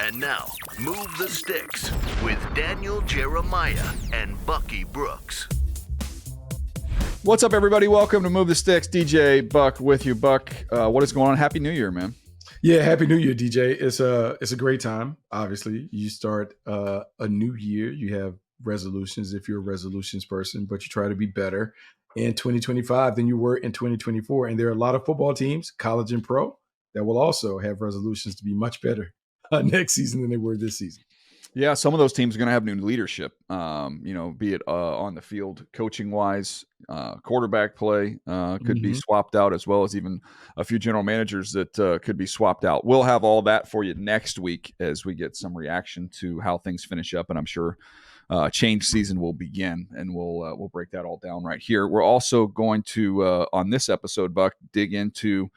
And now, Move the Sticks with Daniel Jeremiah and Bucky Brooks. What's up, everybody? Welcome to Move the Sticks. DJ Buck with you. Buck, what is going on? Happy New Year, man. Yeah, Happy New Year, DJ. It's a great time. Obviously, you start a new year. You have resolutions if you're a resolutions person, but you try to be better in 2025 than you were in 2024. And there are a lot of football teams, college and pro, that will also have resolutions to be much better next season than they were this season. Yeah, some of those teams are going to have new leadership, be it on the field, coaching-wise, quarterback play could be swapped out, as well as even a few general managers that could be swapped out. We'll have all that for you next week as we get some reaction to how things finish up, and I'm sure change season will begin, and we'll break that all down right here. We're also going to, on this episode, Buck, dig into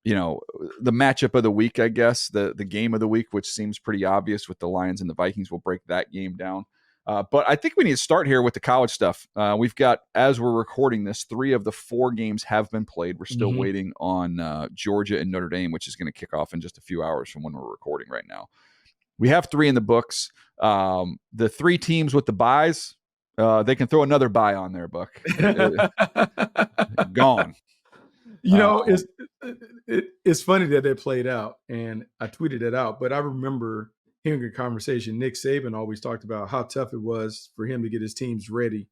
the matchup of the week, I guess, the game of the week, which seems pretty obvious with the Lions and the Vikings. We'll break that game down. But I think we need to start here with the college stuff. We've got, as we're recording this, 3 of the 4 games have been played. We're still waiting on Georgia and Notre Dame, which is going to kick off in just a few hours from when we're recording right now. We have 3 in the books. The 3 teams with the byes, they can throw another bye on there, Buck. Gone. It's funny that they played out, and I tweeted it out, but I remember hearing a conversation. Nick Saban always talked about how tough it was for him to get his teams ready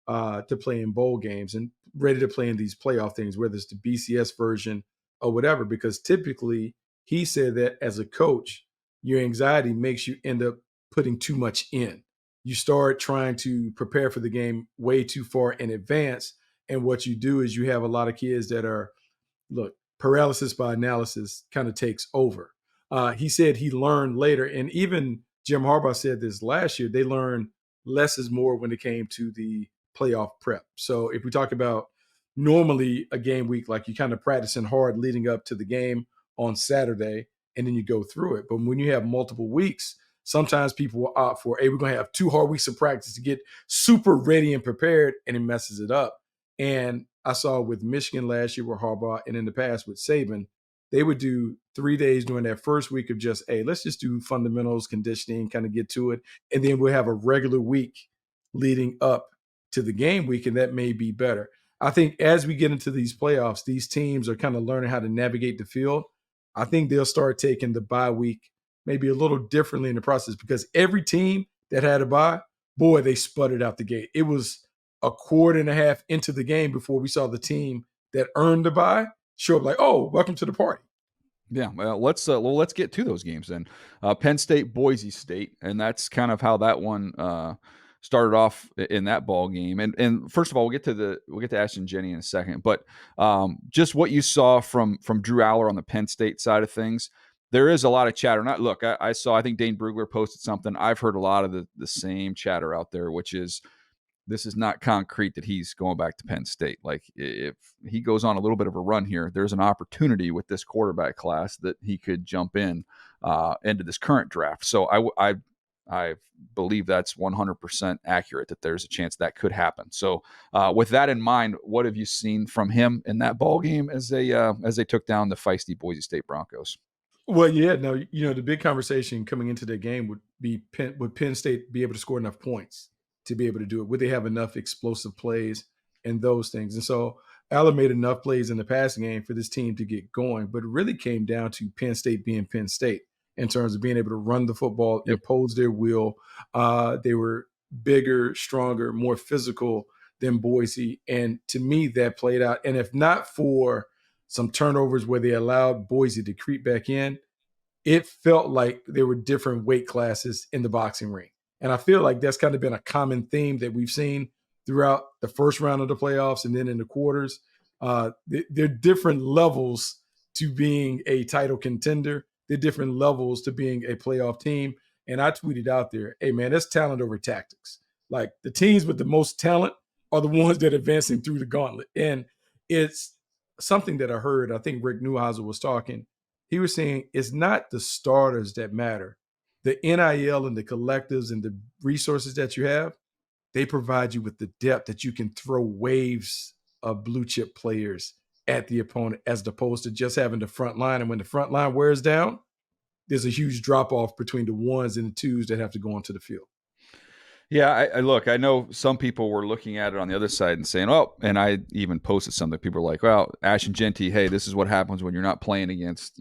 to play in bowl games and ready to play in these playoff things, whether it's the BCS version or whatever, because typically he said that as a coach, your anxiety makes you end up putting too much in. You start trying to prepare for the game way too far in advance, and what you do is you have a lot of kids that are, paralysis by analysis kind of takes over. He said he learned later, and even Jim Harbaugh said this last year, they learned less is more when it came to the playoff prep. So if we talk about normally a game week, like you kind of practicing hard leading up to the game on Saturday, and then you go through it. But when you have multiple weeks, sometimes people will opt for, hey, we're going to have 2 hard weeks of practice to get super ready and prepared, and it messes it up. And I saw with Michigan last year with Harbaugh, and in the past with Saban, they would do 3 days during that first week of just, hey, let's just do fundamentals, conditioning, kind of get to it. And then we'll have a regular week leading up to the game week, and that may be better. I think as we get into these playoffs, these teams are kind of learning how to navigate the field. I think they'll start taking the bye week maybe a little differently in the process, because every team that had a bye, boy, they sputtered out the gate. It was a quarter and a half into the game before we saw the team that earned the bye show up like, oh, welcome to the party. Yeah, well, let's get to those games then. Penn State, Boise State, and that's kind of how that one started off in that ball game. And first of all, we'll get to Ashton Jennings in a second, but just what you saw from Drew Aller on the Penn State side of things. There is a lot of chatter. I think Dane Brugler posted something. I've heard a lot of the same chatter out there, which is, this is not concrete that he's going back to Penn State. Like, if he goes on a little bit of a run here, there's an opportunity with this quarterback class that he could jump in into this current draft. So I believe that's 100% accurate, that there's a chance that could happen. So with that in mind, what have you seen from him in that ball game as they took down the feisty Boise State Broncos? Well, yeah, no, the big conversation coming into the game would be would Penn State be able to score enough points to be able to do it? Would they have enough explosive plays and those things? And so Allen made enough plays in the passing game for this team to get going, but it really came down to Penn State being Penn State in terms of being able to run the football, impose their will. They were bigger, stronger, more physical than Boise. And to me, that played out. And if not for some turnovers where they allowed Boise to creep back in, it felt like there were different weight classes in the boxing ring. And I feel like that's kind of been a common theme that we've seen throughout the first round of the playoffs and then in the quarters. There are different levels to being a title contender. There are different levels to being a playoff team. And I tweeted out there, hey, man, that's talent over tactics. Like, the teams with the most talent are the ones that are advancing through the gauntlet. And it's something that I heard. I think Rick Neuhauser was talking. He was saying it's not the starters that matter. The NIL and the collectives and the resources that you have, they provide you with the depth that you can throw waves of blue chip players at the opponent, as opposed to just having the front line. And when the front line wears down, there's a huge drop off between the ones and the twos that have to go onto the field. Yeah, I look, I know some people were looking at it on the other side and saying, oh, and I even posted something. People were like, well, Ash and Genty, hey, this is what happens when you're not playing against,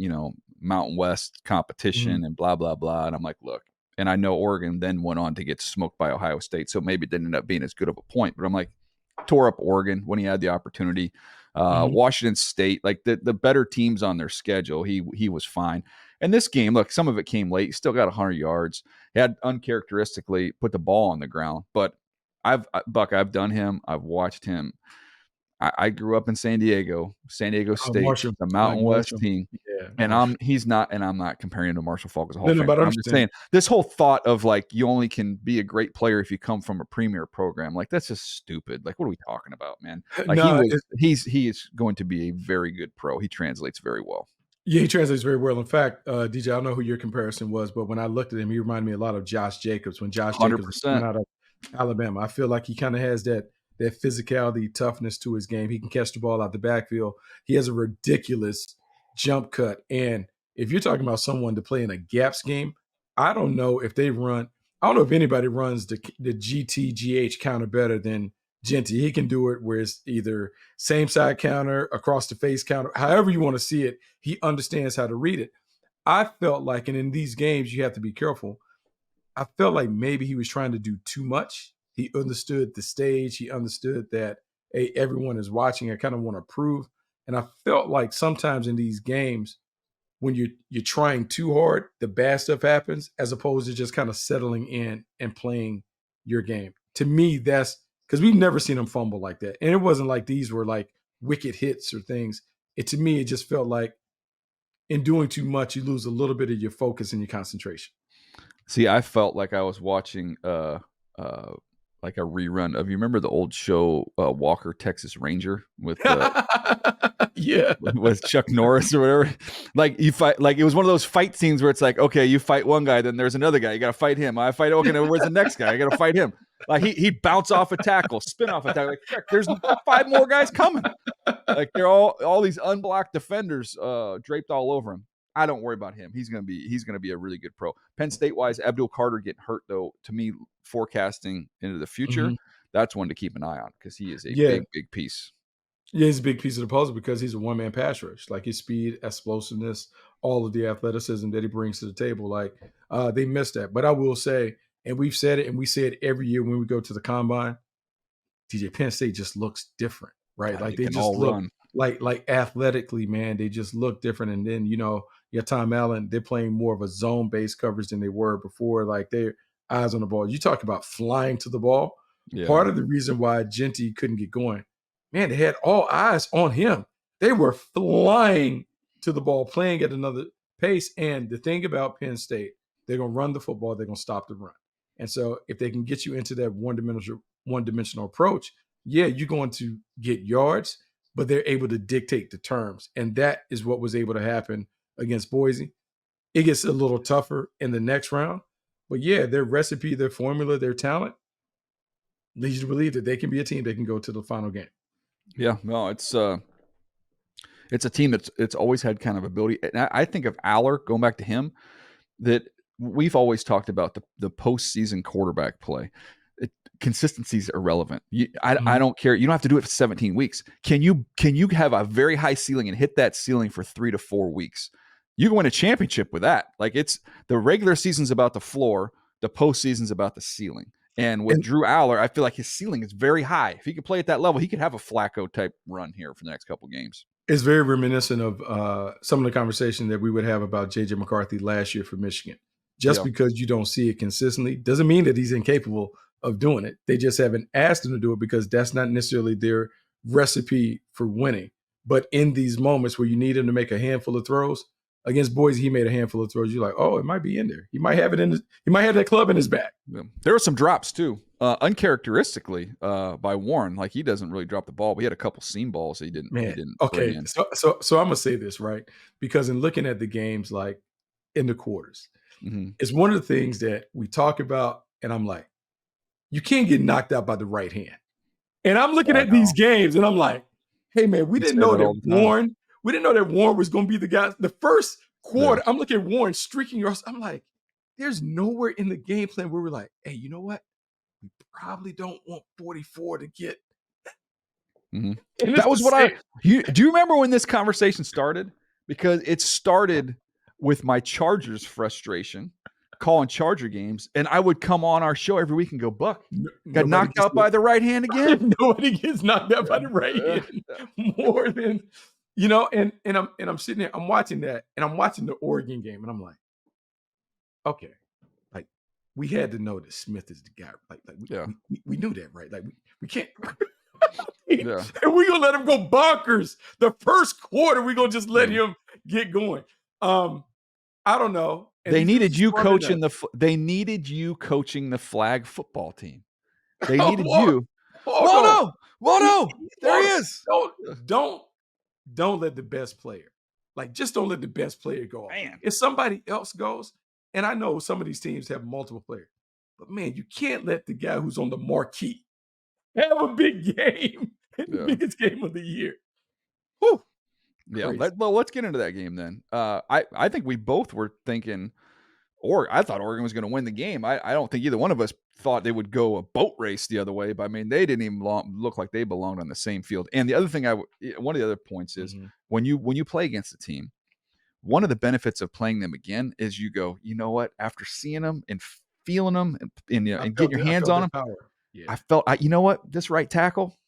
Mountain West competition and blah, blah, blah. And I'm like, look, and I know Oregon then went on to get smoked by Ohio State. So maybe it didn't end up being as good of a point. But I'm like, tore up Oregon when he had the opportunity. Washington State, like the better teams on their schedule, he was fine. And this game, look, some of it came late. He still got 100 yards. He had uncharacteristically put the ball on the ground. But I've done him. I've watched him. I grew up in San Diego State, Marshall, the Mountain West team. Yeah, and I'm not comparing him to Marshall Faulk as a Hall of Famer. but I'm just saying this whole thought of like you only can be a great player if you come from a premier program, like that's just stupid. Like, what are we talking about, man? Like he is going to be a very good pro. He translates very well. Yeah, he translates very well. In fact, DJ, I don't know who your comparison was, but when I looked at him, he reminded me a lot of Josh Jacobs when Josh 100%. Jacobs was coming out of Alabama. I feel like he kind of has that physicality, toughness to his game. He can catch the ball out the backfield. He has a ridiculous jump cut. And if you're talking about someone to play in a gap scheme, I don't know if anybody runs the GTGH counter better than Genty. He can do it where it's either same side counter, across the face counter, however you want to see it. He understands how to read it. I felt like, and in these games, you have to be careful. I felt like maybe he was trying to do too much. He understood the stage. He understood that, hey, everyone is watching. I kind of want to prove. And I felt like sometimes in these games, when you're trying too hard, the bad stuff happens, as opposed to just kind of settling in and playing your game. To me, that's because we've never seen him fumble like that. And it wasn't like these were like wicked hits or things. To me, it just felt like in doing too much, you lose a little bit of your focus and your concentration. See, I felt like I was watching like a rerun of, you remember the old show Walker Texas Ranger with with Chuck Norris or whatever. Like you fight, like it was one of those fight scenes where it's like, okay, you fight one guy, then there's another guy, you got to fight him. I fight, okay, now where's the next guy? I got to fight him. Like he'd bounce off a tackle, spin off a tackle. Like, heck, there's 5 more guys coming. Like they're all these unblocked defenders draped all over him. I don't worry about him. He's gonna be a really good pro. Penn State wise, Abdul Carter getting hurt though. To me, forecasting into the future, that's one to keep an eye on because he is a big piece. Yeah, he's a big piece of the puzzle because he's a one-man pass rush. Like his speed, explosiveness, all of the athleticism that he brings to the table. Like they missed that. But I will say, and we've said it, and we say it every year when we go to the combine, DJ, Penn State just looks different, right? God, like they just look like athletically, man, they just look different. And then, Tom Allen, they're playing more of a zone-based coverage than they were before. Like their eyes on the ball. You talk about flying to the ball. Yeah. Part of the reason why Genty couldn't get going, man, they had all eyes on him. They were flying to the ball, playing at another pace. And the thing about Penn State, they're going to run the football. They're going to stop the run. And so if they can get you into that one-dimensional approach, yeah, you're going to get yards, but they're able to dictate the terms. And that is what was able to happen against Boise. It gets a little tougher in the next round. But yeah, their recipe, their formula, their talent leads you to believe that they can be a team that can go to the final game. Yeah, no, it's a team it's always had kind of ability. And I think of Aller, going back to him, that we've always talked about the postseason quarterback play. Consistency is irrelevant. I don't care. You don't have to do it for 17 weeks. Can you have a very high ceiling and hit that ceiling for 3 to 4 weeks? You can win a championship with that. Like it's the regular season's about the floor, the postseason's about the ceiling. And with Drew Aller, I feel like his ceiling is very high. If he could play at that level, he could have a Flacco type run here for the next couple games. It's very reminiscent of some of the conversation that we would have about J.J. McCarthy last year for Michigan. Just because you don't see it consistently doesn't mean that he's incapable of doing it. They just haven't asked him to do it because that's not necessarily their recipe for winning. But in these moments where you need him to make a handful of throws, against Boise, he made a handful of throws. You're like, oh, it might be in there. He might have it he might have that club in his back. Yeah. There were some drops too, uncharacteristically by Warren. Like he doesn't really drop the ball, but he had a couple seam balls he didn't. Okay, so I'm gonna say this right because in looking at the games, like in the quarters, it's one of the things that we talk about, and I'm like, you can't get knocked out by the right hand. And I'm looking at these games, and I'm like, hey man, we didn't know that Warren was going to be the guy. The first quarter. I'm looking at Warren streaking yours. I'm like, there's nowhere in the game plan where we're like, hey, you know what? We probably don't want 44 to get. That was what do you remember when this conversation started? Because it started with my Chargers frustration calling Charger games, and I would come on our show every week and go, Buck, got knocked out by the right hand again. Nobody gets knocked out by the right hand more than, and I'm sitting there, I'm watching that, and I'm watching the Oregon game, and I'm like, okay, like we had to know that Smith is the guy. Like we knew that, right? Like we can't. And we're gonna let him go bonkers the first quarter. We're gonna just let him get going. I don't know. And they needed you coaching they needed you coaching the flag football team. They needed you. Whoa, there he is. Don't let the best player, just don't let the best player go off. Man. If somebody else goes, and I know some of these teams have multiple players, but man, you can't let the guy who's on the marquee have a big game, the biggest game of the year. Whew. Yeah, let's get into that game then. I think we both were thinking, I thought Oregon was going to win the game. I don't think either one of us thought they would go a boat race the other way, but I mean, they didn't even look like they belonged on the same field. And the other thing, one of the other points is when you play against a team, one of the benefits of playing them again is you go, you know what? After seeing them and feeling them and getting your hands on them, I felt, you know what? This right tackle,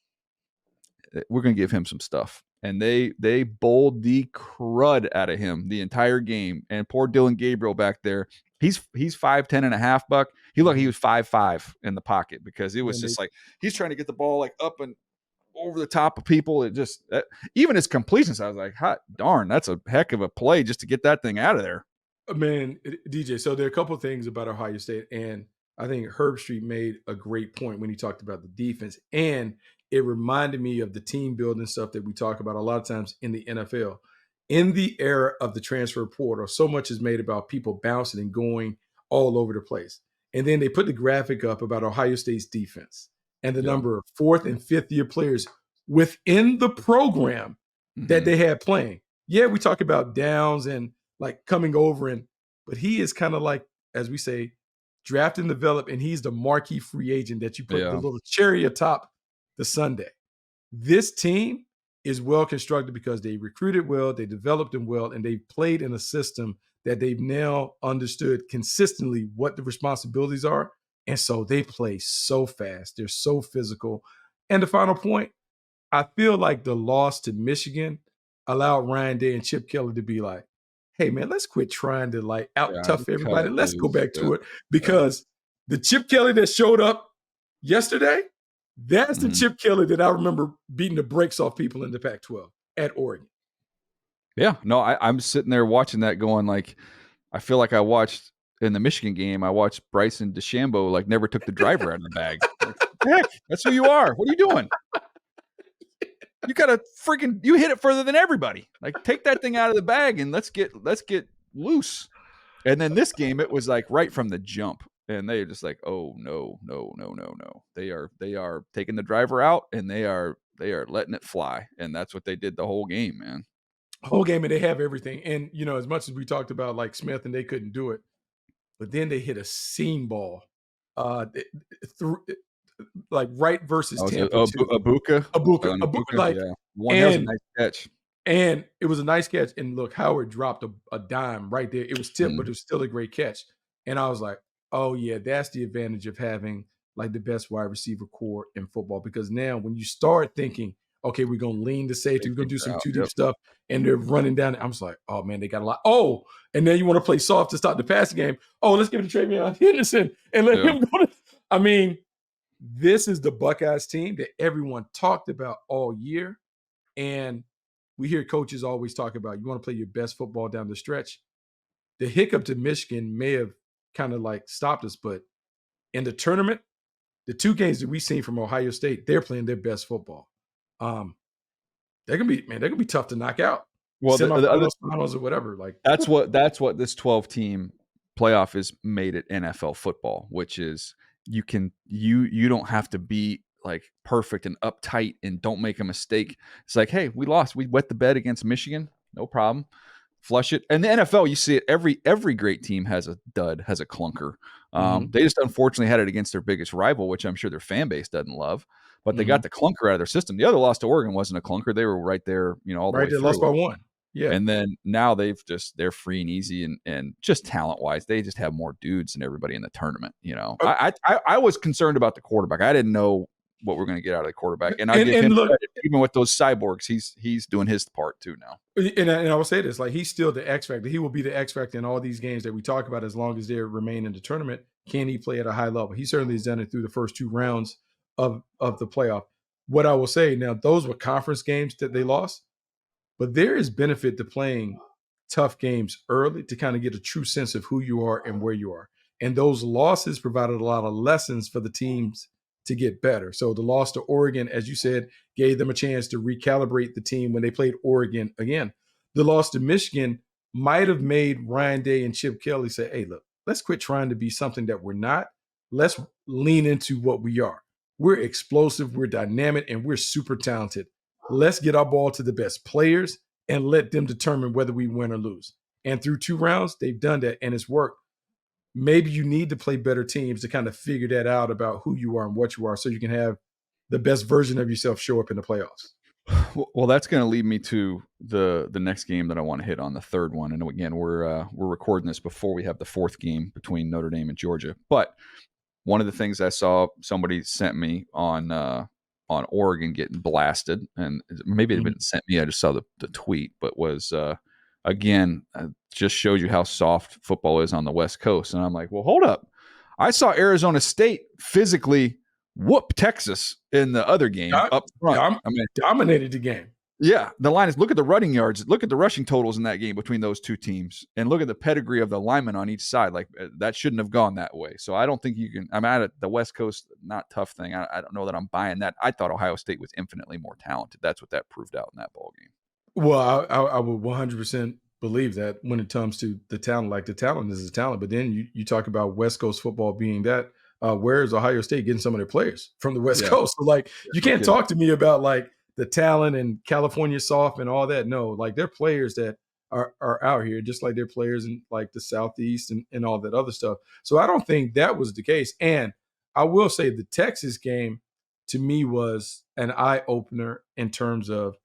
we're going to give him some stuff. And they bowled the crud out of him the entire game. And poor Dylan Gabriel back there, he's 5'10" and a half, Buck. He was 5'5" in the pocket because it was just like he's trying to get the ball like up and over the top of people. It just even his completions, I was like, hot darn, that's a heck of a play just to get that thing out of there. Man, DJ, so there are a couple of things about Ohio State, and I think Herb Street made a great point when he talked about the defense, and it reminded me of the team building stuff that we talk about a lot of times in the NFL. In the era of the transfer portal, so much is made about people bouncing and going all over the place. And then they put the graphic up about Ohio State's defense and the number of fourth and fifth year players within the program that they had playing. Yeah, we talk about Downs and coming over, but he is kind of like, as we say, draft and develop, and he's the marquee free agent that you put the little cherry atop the sundae. This team is well constructed because they recruited well, they developed them well, and they played in a system that they've now understood consistently what the responsibilities are. And so they play so fast. They're so physical. And the final point, I feel like the loss to Michigan allowed Ryan Day and Chip Kelly to be like, hey, man, let's quit trying to out-tough everybody. Let's go back to it. Because the Chip Kelly that showed up yesterday, that's the Chip Kelly that I remember beating the brakes off people in the Pac-12 at Oregon. Yeah, no, I'm sitting there watching that going I feel like I watched in the Michigan game, I watched Bryson DeChambeau never took the driver out of the bag. Heck, that's who you are. What are you doing? You got you hit it further than everybody. Take that thing out of the bag and let's get loose. And then this game, it was right from the jump. And they are just oh no. They are taking the driver out and they are letting it fly. And that's what they did the whole game, man. Whole game, and they have everything. And as much as we talked about Smith and they couldn't do it, but then they hit a seam ball through right versus Tampa. Abuka. One has a nice catch. And it was a nice catch. And look, Howard dropped a dime right there. It was tipped, but it was still a great catch. And I was like, oh yeah, that's the advantage of having the best wide receiver core in football. Because now when you start thinking, okay, we're going to lean to safety, we're going to do some two deep stuff, and they're running down. I'm just like, oh man, they got a lot. Oh, and then you want to play soft to start the passing game. Oh, let's give it to Travion Henderson and let him go. I mean, this is the Buckeyes team that everyone talked about all year. And we hear coaches always talk about, you want to play your best football down the stretch. The hiccup to Michigan may have kind of stopped us, but in the tournament, the two games that we've seen from Ohio State, they're playing their best football. They're gonna be tough to knock out. Well, the other finals or whatever. That's what this 12-team playoff is made at NFL football, which is you don't have to be perfect and uptight and don't make a mistake. It's hey, we lost. We wet the bed against Michigan, no problem. flush it. And the NFL, you see it, every great team has a dud, has a clunker. They just unfortunately had it against their biggest rival, which I'm sure their fan base doesn't love. But they got the clunker out of their system. The other loss to Oregon wasn't a clunker. They were right there, all the way Right, they through. lost by 1. Yeah. And then now they're free and easy, and just talent wise, they just have more dudes than everybody in the tournament. I was concerned about the quarterback. I didn't know what we're going to get out of the quarterback, and I give him credit. Even with those cyborgs, he's doing his part too now. And I will say this: like, he's still the X factor. He will be the X factor in all these games that we talk about as long as they remain in the tournament. Can he play at a high level? He certainly has done it through the first 2 rounds of the playoff. What I will say now, those were conference games that they lost. But there is benefit to playing tough games early to kind of get a true sense of who you are and where you are. And those losses provided a lot of lessons for the teams to get better. So the loss to Oregon, as you said, gave them a chance to recalibrate the team when they played Oregon again. The loss to Michigan might have made Ryan Day and Chip Kelly say, hey, look, let's quit trying to be something that we're not. Let's lean into what we are. We're explosive, we're dynamic, and we're super talented. Let's get our ball to the best players and let them determine whether we win or lose. And through 2 rounds, they've done that, and it's worked. Maybe you need to play better teams to kind of figure that out about who you are and what you are so you can have the best version of yourself show up in the playoffs. Well, that's going to lead me to the next game that I want to hit on, the third one. And again, we're recording this before we have the 4th game between Notre Dame and Georgia. But one of the things I saw somebody sent me on Oregon getting blasted, and maybe it didn't sent me, I just saw the tweet, but was again just shows you how soft football is on the West Coast. And I'm like, well, hold up. I saw Arizona State physically whoop Texas in the other game up front. Dominated the game. Yeah, the line is, look at the running yards, look at the rushing totals in that game between those 2 teams, and look at the pedigree of the linemen on each side. Like, that shouldn't have gone that way. So I don't think you can. I'm at the West Coast, not tough thing. I don't know that I'm buying that. I thought Ohio State was infinitely more talented. That's what that proved out in that ball game. Well, I would 100% believe that when it comes to the talent. Like, the talent is the talent, but then you talk about West Coast football being that. Where is Ohio State getting some of their players from the West Coast? So, like, you can't talk to me about like the talent and California soft and all that. No, like, they're players that are out here, just like they're players in like the Southeast and all that other stuff. So I don't think that was the case. And I will say the Texas game to me was an eye opener in terms of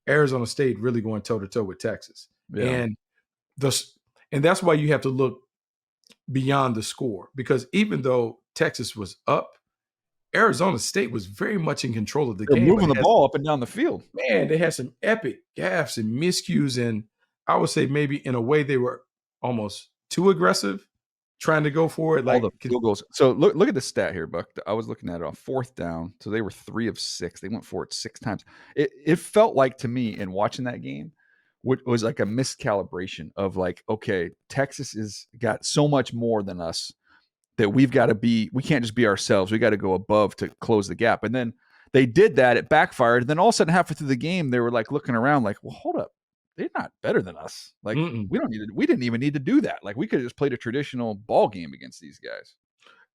Arizona State really going toe to toe with Texas. Yeah. And that's why you have to look beyond the score, because even though Texas was up, Arizona State was very much in control of the game. Moving the ball up and down the field. Man, they had some epic gaffes and miscues, and I would say maybe in a way they were almost too aggressive, trying to go for it. Like, all the field goals. So look at the stat here, Buck. I was looking at it on 4th down. So they were 3 of 6. They went for it 6 times. It felt like to me in watching that game, which was like a miscalibration of like, okay, Texas is got so much more than us that we can't just be ourselves. We got to go above to close the gap. And then they did that. It backfired. And then all of a sudden, halfway through the game, they were like looking around like, well, hold up. They're not better than us. Like, we didn't even need to do that. Like, we could have just played a traditional ball game against these guys.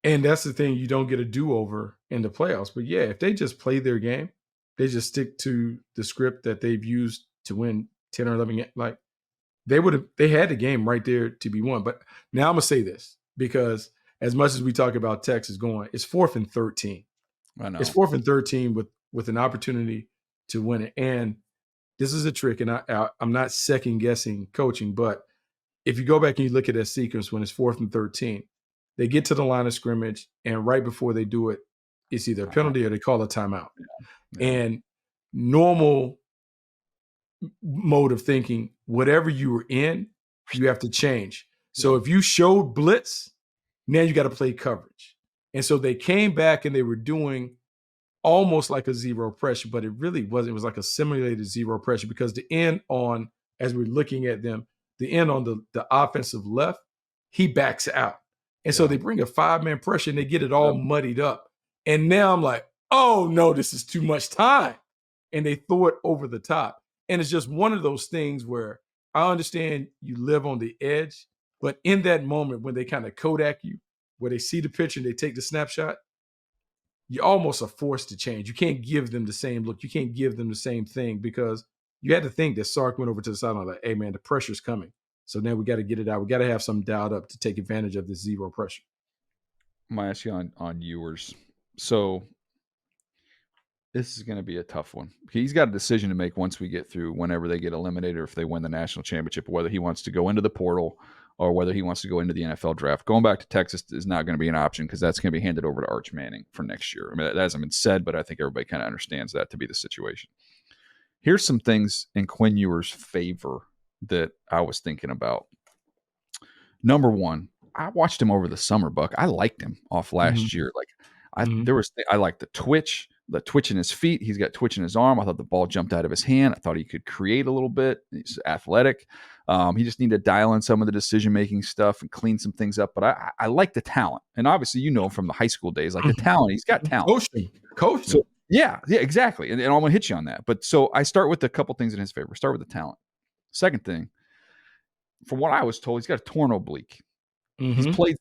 And that's the thing. You don't get a do-over in the playoffs. But yeah, if they just play their game, they just stick to the script that they've used to win 10 or 11 games. Like, they had the game right there to be won. But now I'm going to say this, because as much as we talk about Texas going, it's 4th and 13. I know. It's 4th and 13 with an opportunity to win it. And this is a trick, and I'm not second guessing coaching, but if you go back and you look at that sequence when it's 4th and 13, they get to the line of scrimmage, and right before they do it, it's either a penalty or they call a timeout. Yeah. And normal mode of thinking, whatever you were in, you have to change. So if you showed blitz, now you got to play coverage. And so they came back and they were doing almost like a zero pressure, but it really wasn't. It was like a simulated zero pressure, because the end on, as we're looking at them, the end on the offensive left, he backs out. And so they bring a 5-man pressure and they get it all muddied up. And now I'm like, oh no, this is too much time. And they throw it over the top. And it's just one of those things where I understand you live on the edge, but in that moment when they kind of Kodak you, where they see the picture and they take the snapshot, you almost are forced to change. You can't give them the same look. You can't give them the same thing, because you had to think that Sark went over to the sideline like, hey, man, the pressure's coming. So now we got to get it out. We got to have some dialed up to take advantage of this zero pressure. I'm going to ask you on Ewers. So this is going to be a tough one. He's got a decision to make once we get through, whenever they get eliminated or if they win the national championship, whether he wants to go into the portal or whether he wants to go into the NFL draft. Going back to Texas is not going to be an option because that's going to be handed over to Arch Manning for next year. I mean, that hasn't been said, but I think everybody kind of understands that to be the situation. Here's some things in Quinn Ewers' favor that I was thinking about. Number one, I watched him over the summer, Buck. I liked him off last year. Like I liked the twitch in his feet. He's got twitch in his arm. I thought the ball jumped out of his hand. I thought he could create a little bit. He's athletic. He just needed to dial in some of the decision-making stuff and clean some things up. But I like the talent. And obviously, from the high school days, like the talent, he's got talent. Coach. So, yeah, exactly. And I'm going to hit you on that. But so I start with a couple things in his favor. Start with the talent. Second thing, from what I was told, he's got a torn oblique. He's played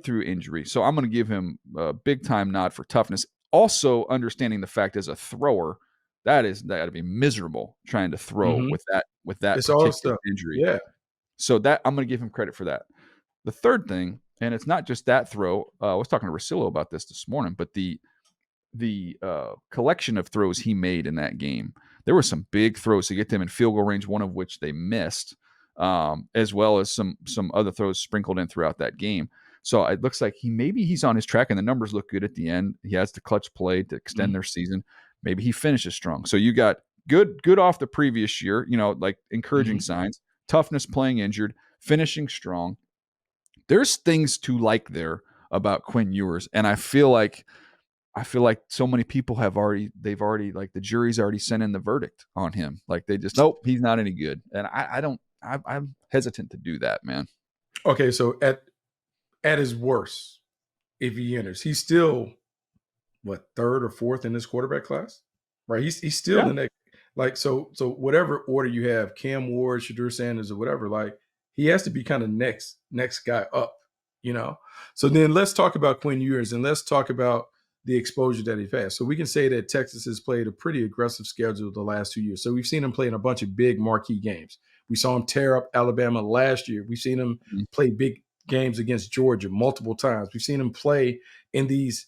through injury. So I'm going to give him a big time nod for toughness. Also understanding the fact as a thrower, that got to be miserable trying to throw with that it's particular injury. Yeah. So that I'm going to give him credit for that. The third thing, and it's not just that throw. I was talking to Rosillo about this morning, but the collection of throws he made in that game, there were some big throws to get them in field goal range, one of which they missed. As well as some other throws sprinkled in throughout that game. So it looks like he's on his track, and the numbers look good at the end. He has the clutch play to extend their season. Maybe he finishes strong. So you got good off the previous year, like encouraging signs, toughness playing injured, finishing strong. There's things to like there about Quinn Ewers, and I feel like so many people they've already like the jury's already sent in the verdict on him. Like they just, nope, he's not any good. And I'm hesitant to do that, man. Okay, so at his worst, if he enters, he's still third or fourth in this quarterback class, right? He's still in that, like, so whatever order you have, Cam Ward, Shadur Sanders, or whatever, like he has to be kind of next guy up, So then let's talk about Quinn Ewers and let's talk about the exposure that he's had. So we can say that Texas has played a pretty aggressive schedule the last 2 years. So we've seen him play in a bunch of big marquee games. We saw him tear up Alabama last year. We've seen him play big games against Georgia multiple times. We've seen him play in these.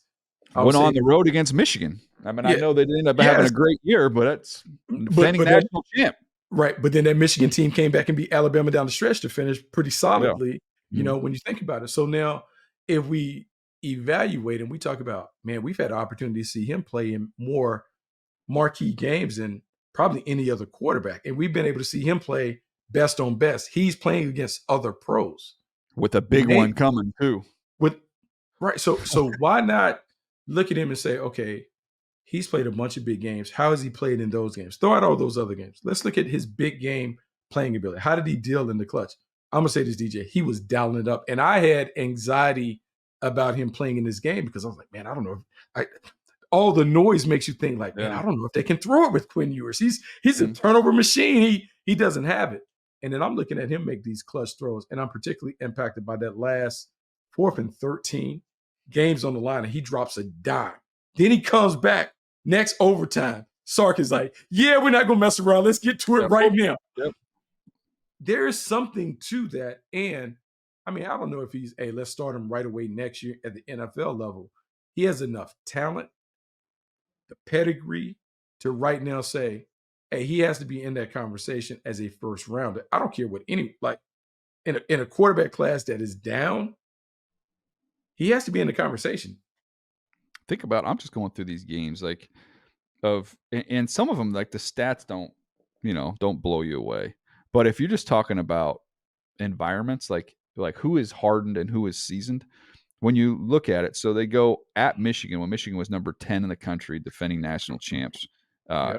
Went on the road against Michigan. I mean, I know they didn't end up having a great year, but it's defending national champ. Right. But then that Michigan team came back and beat Alabama down the stretch to finish pretty solidly, when you think about it. So now if we evaluate and we talk about, man, we've had an opportunity to see him play in more marquee games than probably any other quarterback. And we've been able to see him play best on best. He's playing against other pros. With a big one coming too. So why not look at him and say, okay, he's played a bunch of big games. How has he played in those games? Throw out all those other games. Let's look at his big game playing ability. How did he deal in the clutch? I'm going to say this, DJ. He was dialing it up. And I had anxiety about him playing in this game because I was like, man, I don't know. All the noise makes you think like, man, I don't know if they can throw it with Quinn Ewers. He's a turnover machine. He doesn't have it. And then I'm looking at him make these clutch throws, and I'm particularly impacted by that last 4th and 13 games on the line, and he drops a dime. Then he comes back next overtime. Sark is like, yeah, we're not going to mess around. Let's get to it right now. Yep. There is something to that. And I mean, I don't know if let's start him right away next year at the NFL level. He has enough talent, the pedigree to right now say, hey, he has to be in that conversation as a first rounder. I don't care what in a quarterback class that is down, he has to be in the conversation. Think about, I'm just going through these games and some of them, like the stats don't blow you away. But if you're just talking about environments, like who is hardened and who is seasoned, when you look at it, so they go at Michigan when Michigan was number 10 in the country, defending national champs.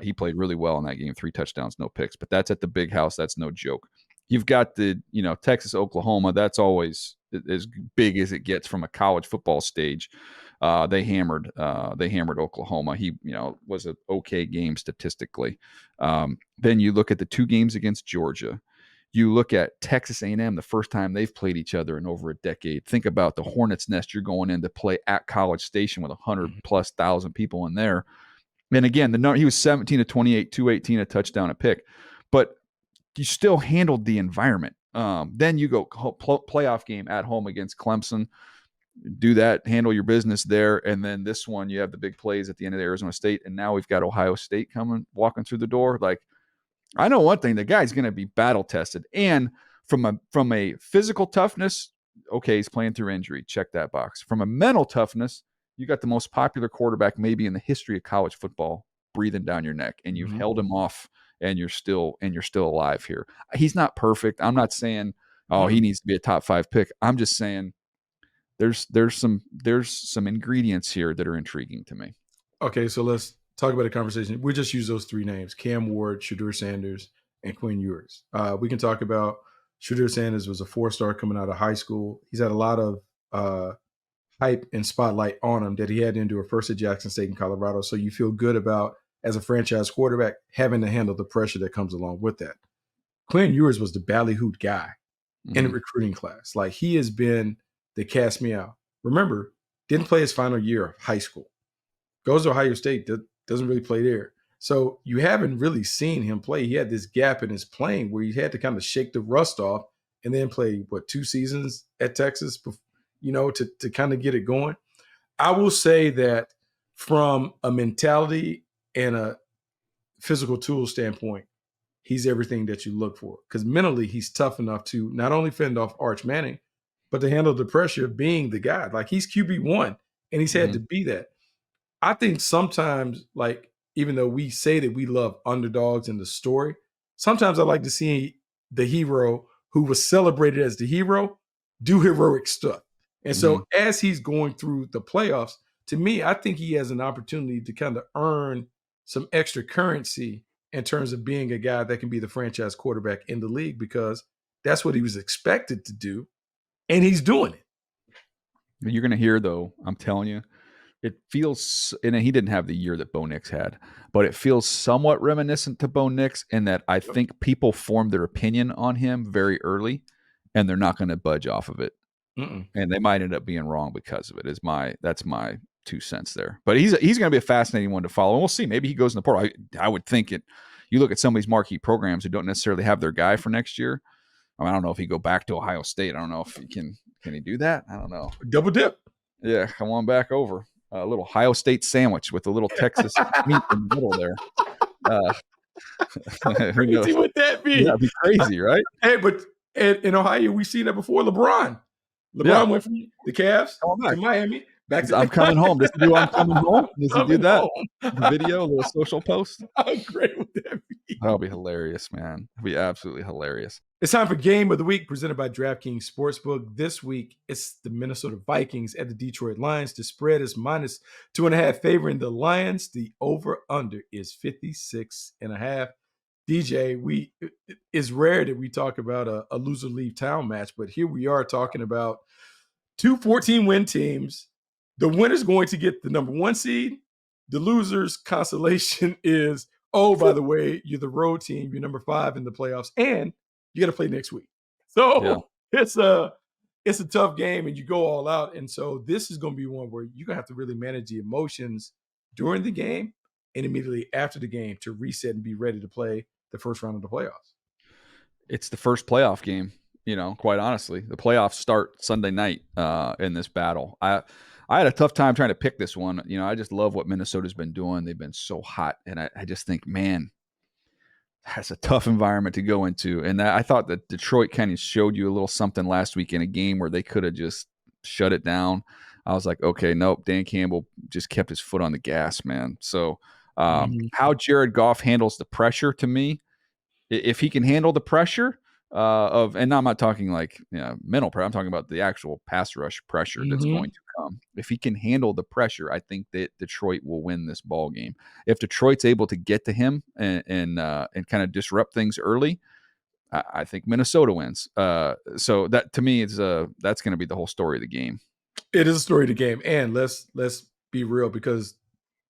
He played really well in that game, 3 touchdowns, no picks. But that's at the big house. That's no joke. You've got the Texas, Oklahoma. That's always as big as it gets from a college football stage. They hammered Oklahoma. He was an okay game statistically. Then you look at the 2 games against Georgia. You look at Texas A&M, the first time they've played each other in over a decade. Think about the Hornets' nest you're going in to play at College Station with 100,000+ people in there. And again, he was 17 to 28, 218, a touchdown, a pick. But you still handled the environment. Then you go playoff game at home against Clemson. Do that, handle your business there. And then this one, you have the big plays at the end of the Arizona State. And now we've got Ohio State walking through the door. Like, I know one thing, the guy's going to be battle tested. And from a physical toughness, okay, he's playing through injury. Check that box. From a mental toughness, you got the most popular quarterback maybe in the history of college football breathing down your neck, and you've held him off, and you're still alive here. He's not perfect. I'm not saying, he needs to be a top 5 pick. I'm just saying there's some ingredients here that are intriguing to me. Okay, so let's talk about a conversation. We just use those 3 names: Cam Ward, Shedeur Sanders, and Quinn Ewers. We can talk about Shedeur Sanders was a 4-star coming out of high school. He's had a lot of hype and spotlight on him that he had to endure first at Jackson State in Colorado. So you feel good about, as a franchise quarterback, having to handle the pressure that comes along with that. Quinn Ewers was the ballyhooed guy in the recruiting class. Like, he has been the cast me out. Remember, didn't play his final year of high school. Goes to Ohio State, doesn't really play there. So you haven't really seen him play. He had this gap in his playing where he had to kind of shake the rust off and then play, 2 seasons at Texas, to kind of get it going. I will say that from a mentality and a physical tool standpoint, he's everything that you look for. Because mentally, he's tough enough to not only fend off Arch Manning, but to handle the pressure of being the guy. Like, he's QB1, and he's had to be that. I think sometimes, like, even though we say that we love underdogs in the story, sometimes I like to see the hero who was celebrated as the hero do heroic stuff. And so as he's going through the playoffs, to me, I think he has an opportunity to kind of earn some extra currency in terms of being a guy that can be the franchise quarterback in the league, because that's what he was expected to do, and he's doing it. You're going to hear, though, I'm telling you, it feels, and he didn't have the year that Bo Nix had, but it feels somewhat reminiscent to Bo Nix in that I think people formed their opinion on him very early, and they're not going to budge off of it. And they might end up being wrong because of it. That's my 2 cents there. But he's going to be a fascinating one to follow. And we'll see. Maybe he goes in the portal. I would think it. You look at some of these marquee programs who don't necessarily have their guy for next year. I don't know if he go back to Ohio State. I don't know if he can he do that? I don't know. Double dip. Yeah, come on back over. A little Ohio State sandwich with a little Texas meat in the middle there. How crazy would that be? Yeah, that'd be crazy, right? Hey, but in Ohio, we've seen that before. LeBron went from the Cavs to Miami. Back to I'm coming home. Does he do I'm coming home? Does he do that? The video, a little social post? How great would that be? That'll be hilarious, man. It'll be absolutely hilarious. It's time for Game of the Week, presented by DraftKings Sportsbook. This week, it's the Minnesota Vikings at the Detroit Lions. The spread is -2.5 favoring the Lions. The over-under is 56.5. DJ, it's rare that we talk about a loser leave town match, but here we are talking about 2 14-win teams. The winner's going to get the number 1 seed. The loser's consolation is, by the way, you're the road team. You're number 5 in the playoffs, and you got to play next week. So it's a tough game, and you go all out. And so this is going to be one where you're going to have to really manage the emotions during the game and immediately after the game to reset and be ready to play the first round of the playoffs. It's the first playoff game, quite honestly. The playoffs start Sunday night in this battle. I had a tough time trying to pick this one. I just love what Minnesota's been doing. They've been so hot. And I just think, man, that's a tough environment to go into. And I thought that Detroit kind of showed you a little something last week in a game where they could have just shut it down. I was like, okay, nope. Dan Campbell just kept his foot on the gas, man. So how Jared Goff handles the pressure, to me, if he can handle the pressure and now I'm not talking like mental pressure, I'm talking about the actual pass rush pressure that's going to come. If he can handle the pressure, I think that Detroit will win this ball game. If Detroit's able to get to him and kind of disrupt things early, I think Minnesota wins. So that, to me, is that's going to be the whole story of the game. It is a story of the game, and let's be real, because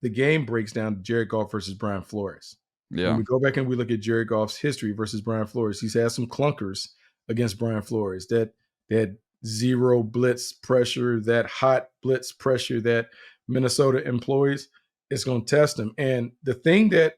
the game breaks down to Jared Goff versus Brian Flores. Yeah. When we go back and we look at Jared Goff's history versus Brian Flores, he's had some clunkers against Brian Flores. That zero blitz pressure, that hot blitz pressure that Minnesota employs. It's going to test them. And the thing that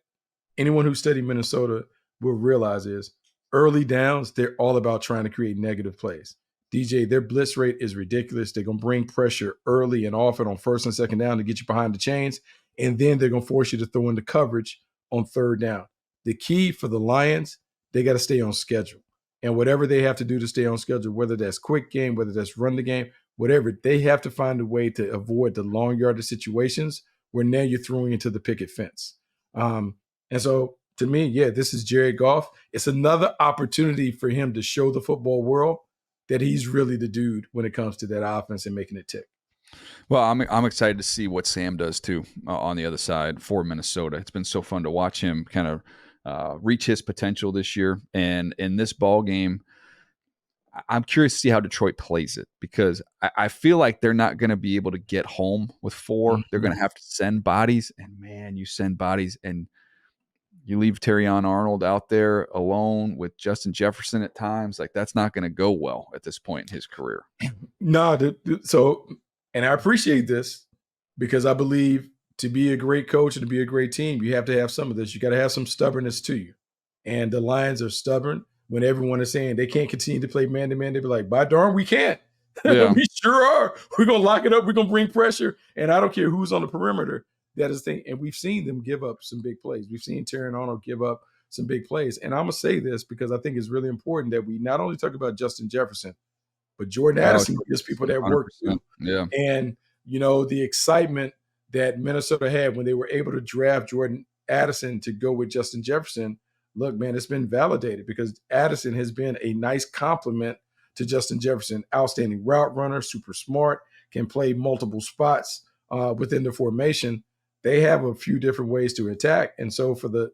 anyone who studied Minnesota will realize is early downs, they're all about trying to create negative plays. DJ, their blitz rate is ridiculous. They're going to bring pressure early and often on first and second down to get you behind the chains. And then they're going to force you to throw into coverage on third down. The key for the Lions, they got to stay on schedule. And whatever they have to do to stay on schedule, whether that's quick game, whether that's run the game, whatever, they have to find a way to avoid the long yardage situations where now you're throwing into the picket fence. And so to me, yeah, this is Jared Goff. It's another opportunity for him to show the football world that he's really the dude when it comes to that offense and making it tick. Well, I'm excited to see what Sam does too on the other side for Minnesota. It's been so fun to watch him kind of reach his potential this year. And in this ball game, I'm curious to see how Detroit plays it, because I feel like they're not going to be able to get home with 4. Mm-hmm. They're going to have to send bodies, and man, you send bodies and you leave Terrion Arnold out there alone with Justin Jefferson at times. Like, that's not going to go well at this point in his career. No, so, and I appreciate this, because I believe to be a great coach and to be a great team, you have to have some of this. You got to have some stubbornness to you. And the Lions are stubborn. When everyone is saying they can't continue to play man-to-man, they be like, by darn, we can't. Yeah. We sure are. We're going to lock it up. We're going to bring pressure. And I don't care who's on the perimeter. That is the thing. And we've seen them give up some big plays. We've seen Terrion Arnold give up some big plays. And I'm going to say this because I think it's really important that we not only talk about Justin Jefferson, but Jordan Addison gives people that work too. Yeah. And, you know, the excitement that Minnesota had when they were able to draft Jordan Addison to go with Justin Jefferson. Look, man, it's been validated, because Addison has been a nice complement to Justin Jefferson. Outstanding route runner, super smart, can play multiple spots within the formation. They have a few different ways to attack. And so for the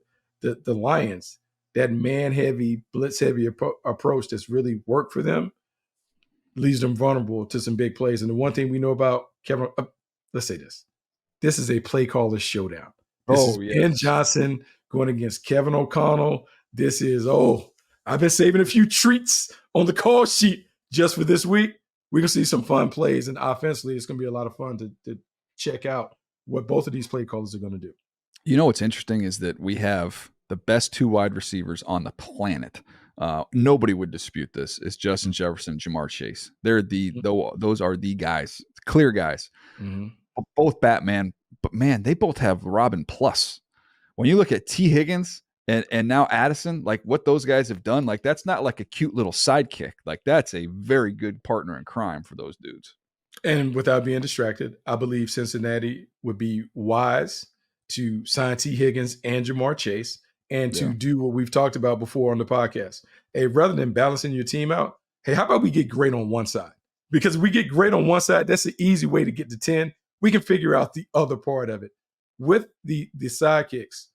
Lions, that man-heavy, blitz-heavy approach that's really worked for them leaves them vulnerable to some big plays. And the one thing we know about Kevin, let's say this. This is a play caller's showdown. This is Ben Johnson going against Kevin O'Connell. This is, I've been saving a few treats on the call sheet just for this week. We're going to see some fun plays, and offensively, it's going to be a lot of fun to check out what both of these play callers are going to do. You know what's interesting is that we have the best 2 wide receivers on the planet. Nobody would dispute this. It's Justin Jefferson and Jamar Chase. Those are the guys, clear guys. Mm-hmm. Both Batman, but man, they both have Robin Plus. When you look at T. Higgins and now Addison, like what those guys have done, like that's not like a cute little sidekick. Like that's a very good partner in crime for those dudes. And without being distracted, I believe Cincinnati would be wise to sign T. Higgins and Jamar Chase and to do what we've talked about before on the podcast. Hey, rather than balancing your team out, hey, how about we get great on one side? Because if we get great on one side, that's an easy way to get to 10. We can figure out the other part of it. With the sidekicks,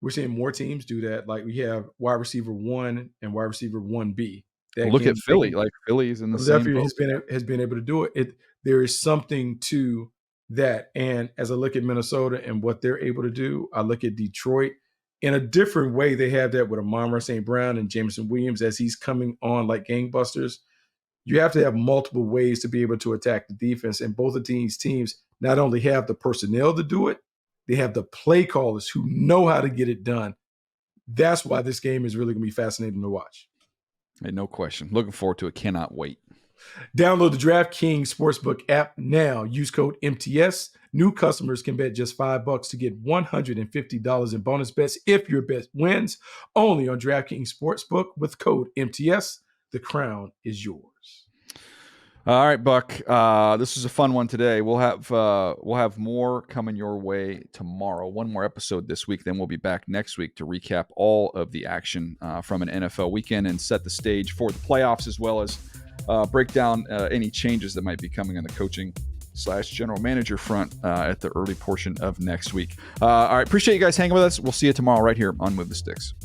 we're seeing more teams do that. Like we have wide receiver 1 and wide receiver 1B. Look at Philly. Like Philly's in the same boat. has been able to do it. There is something to that. And as I look at Minnesota and what they're able to do, I look at Detroit in a different way. They have that with Amon-Ra St. Brown and Jameson Williams as he's coming on like gangbusters. You have to have multiple ways to be able to attack the defense. And both of these teams not only have the personnel to do it, they have the play callers who know how to get it done. That's why this game is really going to be fascinating to watch. Hey, no question. Looking forward to it. Cannot wait. Download the DraftKings Sportsbook app now. Use code MTS. New customers can bet just $5 to get $150 in bonus bets if your bet wins. Only on DraftKings Sportsbook with code MTS. The crown is yours. All right, Buck. This is a fun one today. We'll have more coming your way tomorrow. One more episode this week. Then we'll be back next week to recap all of the action from an NFL weekend and set the stage for the playoffs, as well as break down any changes that might be coming on the coaching/general manager front at the early portion of next week. All right. Appreciate you guys hanging with us. We'll see you tomorrow right here on Move the Sticks.